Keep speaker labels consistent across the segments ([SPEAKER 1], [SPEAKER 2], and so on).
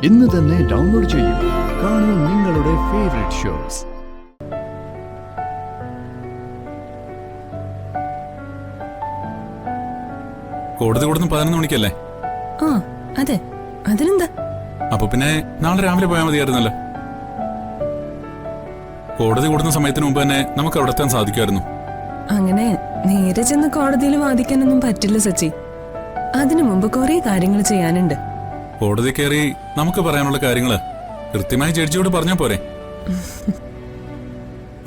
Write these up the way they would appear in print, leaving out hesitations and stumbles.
[SPEAKER 1] ഇന്ന് തന്നെ ഡൗൺലോഡ് ചെയ്യൂ. കാണൂ നിങ്ങളുടെ ഫേവറേറ്റ് ഷോസ്.
[SPEAKER 2] കോടതി കൂടുന്ന 11 മണിക്കല്ലേ?
[SPEAKER 3] ആ അതെ, അതിനെന്താ?
[SPEAKER 2] അപ്പൊ പിന്നെ നാളെ രാവിലെ പോയാൽ മതിയായിരുന്നല്ലോ. കോടതി കൂടുന്ന സമയത്തിന് മുമ്പ് തന്നെ നമുക്ക് അവിടെ എത്താൻ സാധിക്കുമായിരുന്നു.
[SPEAKER 3] അങ്ങനെ നേരെ ചെന്ന് കോടതിയിൽ വാദിക്കാനൊന്നും പറ്റില്ല സച്ചി. അതിനു മുമ്പ് കുറെ കാര്യങ്ങൾ ചെയ്യാനുണ്ട്.
[SPEAKER 2] കോടതി കയറി നമുക്ക് പറയാനുള്ള കാര്യങ്ങള് കൃത്യമായി ജഡ്ജിയോട് പറഞ്ഞാ പോരെ?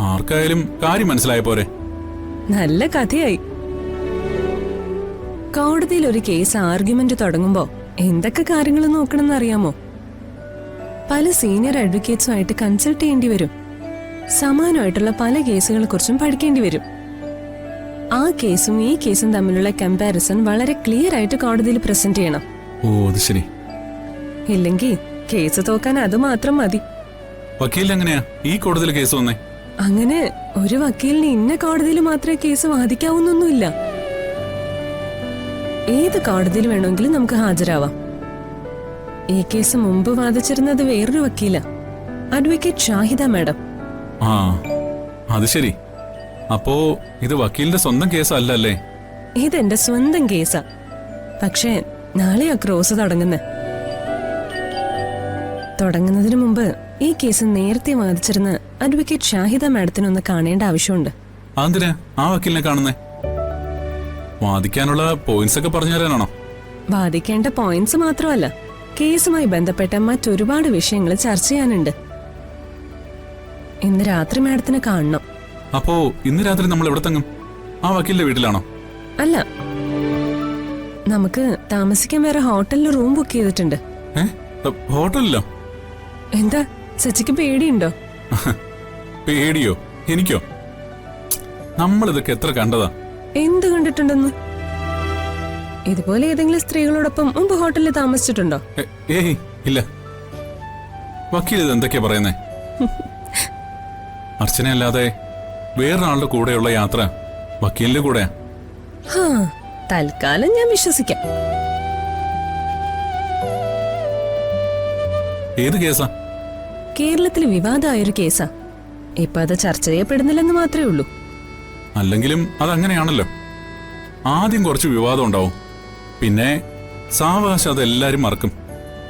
[SPEAKER 2] ആർക്കായാലും കാര്യം മനസ്സിലായ പോരെ?
[SPEAKER 3] നല്ല കഥയായി. കോടതിയിൽ ഒരു കേസ് ആർഗ്യുമെന്റ് തുടങ്ങുമ്പോ എന്തൊക്കെ കാര്യങ്ങൾ നോക്കണമെന്ന് അറിയാമോ? പല സീനിയർ അഡ്വക്കേറ്റ്സുമായിട്ട് കൺസൾട്ട് ചെയ്യേണ്ടി വരും. സമാനമായിട്ടുള്ള പല കേസുകളെ കുറിച്ചും പഠിക്കേണ്ടി വരും. ആ കേസും ഈ കേസും തമ്മിലുള്ള കമ്പാരിസൺ വളരെ ക്ലിയർ ആയിട്ട് കോടതിയിൽ പ്രസന്റ് ചെയ്യണം.
[SPEAKER 2] ഓ അത് ശരി.
[SPEAKER 3] ഇല്ലെങ്കിൽ കേസ് തോക്കാൻ അത് മാത്രം മതി.
[SPEAKER 2] വക്കീൽ എങ്ങനെയാ ഈ കോടതിയിൽ കേസ് വന്നേ?
[SPEAKER 3] അങ്ങനെ ഒരു വക്കീലിന് ഇന്ന കോടതിയിൽ മാത്രമേ കേസ് വാദിക്കാവുന്നൊന്നുമില്ല. ഏത് കോടതിയിൽ വേണമെങ്കിലും നമുക്ക് ഹാജരാവാം. ഈ കേസ് മുമ്പ് വാദിച്ചിരുന്നത് വേറൊരു വക്കീല, അഡ്വക്കേറ്റ് ഷാഹിദ മാഡം.
[SPEAKER 2] ആ അത് ശരി. അപ്പോ ഇത് വക്കീലിന്റെ സ്വന്തം കേസല്ലേ?
[SPEAKER 3] ഇതെന്റെ സ്വന്തം കേസാ. പക്ഷേ നാളെയാ ക്രോസ് തുടങ്ങുന്നതിന് മുമ്പ് ഈ കേസ് നേരത്തെ വാദിച്ചിരുന്ന അഡ്വക്കേറ്റ് ഷാഹിദ മാഡത്തിനൊന്ന് കാണേണ്ട ആവശ്യമുണ്ട്.
[SPEAKER 2] അതെന്തിനാ ആ വക്കീലിനെ കാണുന്നേ? വാദിക്കാനുള്ള പോയിന്റ്സ് ഒക്കെ പറഞ്ഞു തരാനാണോ?
[SPEAKER 3] വാദിക്കേണ്ട പോയിന്റ്സ് മാത്രമല്ല, കേസുമായി ബന്ധപ്പെട്ട മറ്റൊരുപാട് വിഷയങ്ങൾ ചർച്ച ചെയ്യാനുണ്ട്. ഇന്ന് രാത്രി മാഡത്തിനെ കാണണം.
[SPEAKER 2] അപ്പോ ഇന്ന് രാത്രി നമ്മൾ എവിടെ തങ്ങും? ആ വക്കീലിന്റെ വീട്ടിലാണോ?
[SPEAKER 3] അല്ല, നമുക്ക് താമസിക്കാൻ വേറെ ഹോട്ടലിൽ റൂം ബുക്ക് ചെയ്തിട്ടുണ്ട്.
[SPEAKER 2] ഹോട്ടലിലോ?
[SPEAKER 3] എന്താ സച്ചിക്ക് പേടിയുണ്ടോ?
[SPEAKER 2] പേടിയോ? എനിക്കോ? നമ്മളിതൊക്കെ എത്ര കണ്ടതാ.
[SPEAKER 3] എന്ത് കണ്ടിട്ടുണ്ടെന്ന്? ഇതുപോലെ ഏതെങ്കിലും സ്ത്രീകളോടൊപ്പം മുമ്പ് ഹോട്ടലിൽ താമസിച്ചിട്ടുണ്ടോ?
[SPEAKER 2] ഏയ് ഇല്ല. വക്കീൽ ഇത് എന്തൊക്കെയാ പറയുന്നേ? അർച്ചനയല്ലാതെ വേറൊരാളുടെ കൂടെയുള്ള യാത്ര വക്കീലിന്റെ കൂടെയാ.
[SPEAKER 3] തൽക്കാലം ഞാൻ വിശ്വസിക്കാം.
[SPEAKER 2] ഏത് കേസാ?
[SPEAKER 3] കേരളത്തിൽ വിവാദമായൊരു കേസാ. ഇപ്പൊ അത് ചർച്ച ചെയ്യപ്പെടുന്നില്ലെന്ന് മാത്രമേ ഉള്ളൂ.
[SPEAKER 2] അല്ലെങ്കിലും അതങ്ങനെയാണല്ലോ. ആദ്യം കുറച്ച് വിവാദം ഉണ്ടാവും, പിന്നെ സാവകാശം അതെല്ലാരും മറക്കും.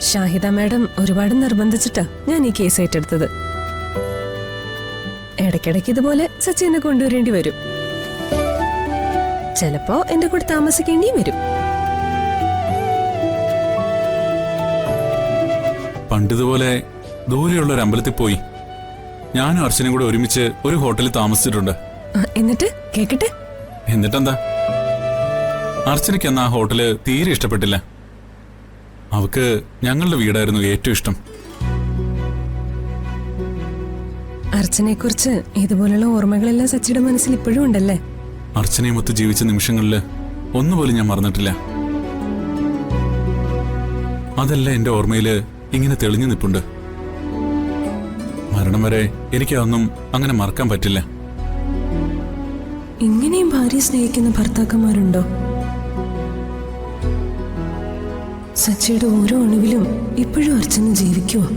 [SPEAKER 3] ഷാഹിദ മാഡം ഒരുപാട് നിർബന്ധിച്ചിട്ടാ ഞാൻ ഈ കേസ് ഏറ്റെടുത്തത്. ഇടയ്ക്കിടയ്ക്ക് ഇതുപോലെ സച്ചിനെ കൊണ്ടുവരേണ്ടി വരും. ചിലപ്പോ എന്റെ കൂടെ താമസിക്കേണ്ടിയും വരും.
[SPEAKER 2] പണ്ടിതുപോലെ ദൂരെയുള്ള ഒരു അമ്പലത്തിൽ പോയി ഞാനും അർച്ചനയും കൂടെ ഒരുമിച്ച് ഒരു ഹോട്ടലിൽ താമസിച്ചിട്ടുണ്ട്.
[SPEAKER 3] എന്നിട്ട് കേക്കട്ടെ.
[SPEAKER 2] എന്നിട്ടെന്താ, അർച്ചനയ്ക്ക് എന്നാ ആ ഹോട്ടല് തീരെ ഇഷ്ടപ്പെട്ടില്ല. അവക്ക് ഞങ്ങളുടെ വീടായിരുന്നു ഏറ്റവും ഇഷ്ടം.
[SPEAKER 3] അർച്ചനയെ കുറിച്ച് ഇതുപോലുള്ള ഓർമ്മകളെല്ലാം സച്ചിയുടെ മനസ്സിൽ ഇപ്പോഴും ഉണ്ടല്ലേ?
[SPEAKER 2] അർച്ചനയുമൊത്ത് ജീവിച്ച നിമിഷങ്ങളില് ഒന്നുപോലും ഞാൻ മറന്നിട്ടില്ല. അതെല്ലാം എന്റെ ഓർമ്മയില് ഇങ്ങനെ തെളിഞ്ഞു നിൽപ്പുണ്ട്. മരണം വരെ എനിക്ക് അതൊന്നും അങ്ങനെ മറക്കാൻ പറ്റില്ല.
[SPEAKER 3] ഇങ്ങനെയും ഭാര്യയെ സ്നേഹിക്കുന്ന ഭർത്താക്കന്മാരുണ്ടോ? സച്ചിയുടെ ഓരോ അണുവിലും ഇപ്പോഴും അർച്ചന ജീവിക്കുവോ?